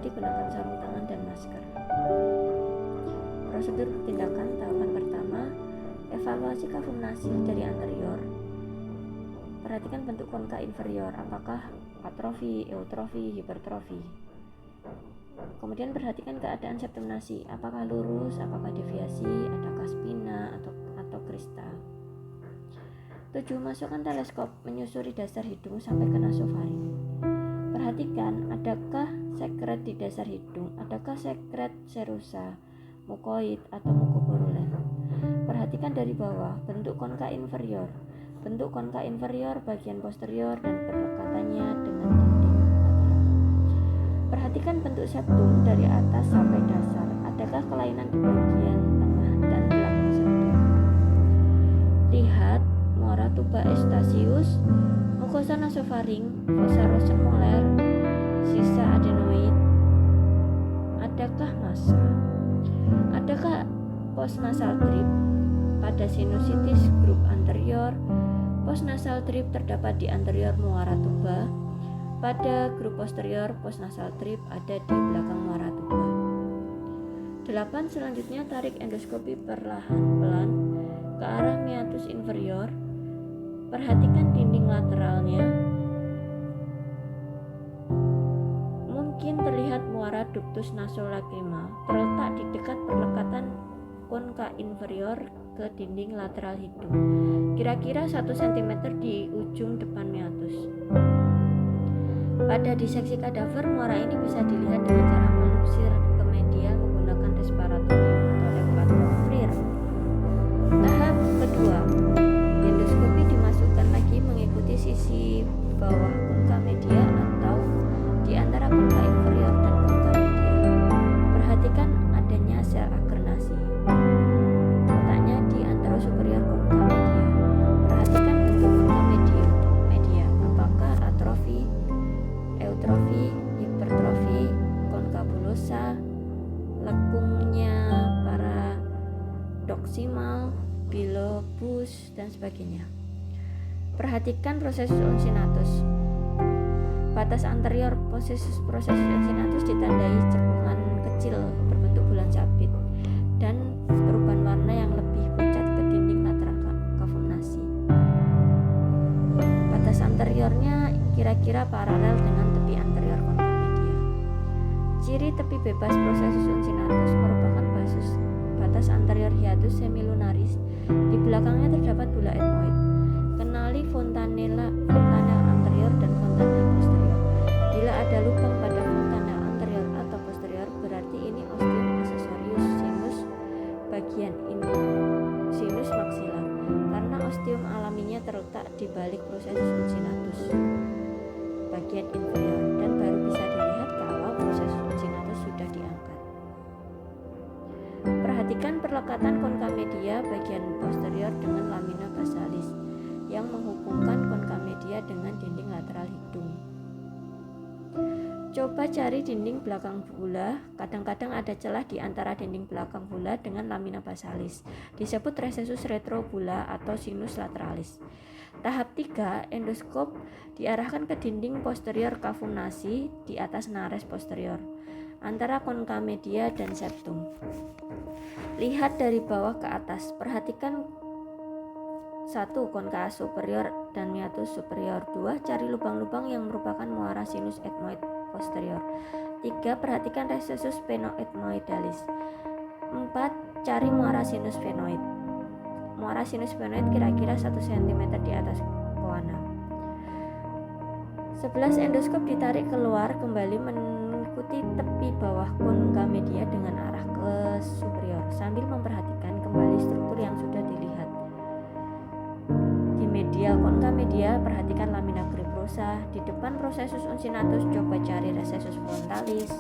pribadi gunakan sarung tangan dan masker. Prosedur tindakan tahapan pertama, evaluasi kafum nasi dari anterior. Perhatikan bentuk konka inferior, apakah atrofi, eutrofi, hipertrofi. Kemudian perhatikan keadaan septum nasi, apakah lurus, apakah deviasi, adakah spina atau kristal. 7. Masukkan teleskop menyusuri dasar hidung sampai ke nasofaring. Perhatikan adakah sekret di dasar hidung, adakah sekret serosa, mukoid atau mukoporulen. Perhatikan dari bawah bentuk konka inferior. Bentuk konka inferior bagian posterior dan berdekatannya dengan dinding lateral. Perhatikan bentuk septum dari atas sampai dasar. Adakah kelainan di bagian tengah dan belakang septum? Lihat muara tuba eustachius, mukosa nasofaring, fossa rosum molar, sisa adenoid. Adakah massa? Adakah postnasal drip pada sinusitis grup anterior? Postnasal drip terdapat di anterior muara tuba. Pada grup posterior, postnasal drip ada di belakang muara tuba. 8. Selanjutnya tarik endoskopi perlahan-pelan ke arah meatus inferior. Perhatikan dinding lateralnya. Mungkin terlihat muara ductus nasolacrimal terletak di dekat perlekatan konka inferior ke dinding lateral hidung, kira-kira 1 cm di ujung depan meatus. Pada diseksi kadaver, muara ini bisa dilihat dengan cara melusir ke medial menggunakan respiratorium atau levatofrir. Tahap kedua, endoskopi dimasukkan lagi mengikuti sisi bawah konka media atau di antara konka inferior dan konka media. Perhatikan adanya sel akernasi. Letaknya di anterosuperior konka media. Perhatikan bentuk konka media. Apakah atrofi, eutrofi, hipertrofi, konkabulosa, lekungnya paradoksimal, bilobus, dan sebagainya. Perhatikan proses uncinatus. Batas anterior proses uncinatus ditandai cekungan kecil berbentuk bulan sabit dan perubahan warna yang lebih pucat ke dinding lateral kafum nasi. Batas anteriornya kira-kira paralel dengan tepi anterior konka media. Ciri tepi bebas prosesus uncinatus merupakan batas anterior hiatus semilunaris. Di belakangnya terdapat bula etmoid. Kenali fontanel anterior dan fontanel posterior. Bila ada lubang pada fontanel anterior atau posterior, berarti ini ostium accessorius sinus bagian ini, sinus maxilla, karena ostium alaminya terletak di balik prosesus uncinatus bagian inferior dan baru bisa dilihat kalau prosesus uncinatus sudah diangkat. Perhatikan perlekatan konka media bagian posterior dengan lamina basalis yang menghubungkan konka media dengan dinding lateral hidung. Coba cari dinding belakang bula. Kadang-kadang ada celah di antara dinding belakang bula dengan lamina basalis. Disebut recessus retrobula atau sinus lateralis. Tahap 3, endoskop diarahkan ke dinding posterior kafum nasi di atas nares posterior antara konka media dan septum. Lihat dari bawah ke atas. Perhatikan 1. Konka superior dan meatus superior. 2. Cari lubang-lubang yang merupakan muara sinus etmoid posterior. 3. Perhatikan recessus phenoetmoidalis. 4. Cari muara sinus phenoid. Muara sinus phenoid kira-kira 1 cm di atas koana. 11. Endoskop ditarik keluar kembali mengikuti tepi bawah konka media dengan arah ke superior sambil memperhatikan kembali struktur yang sudah dilihat. Di medial konka media, perhatikan lamina cribrosa. Di depan prosesus uncinatus, coba cari recessus frontalis.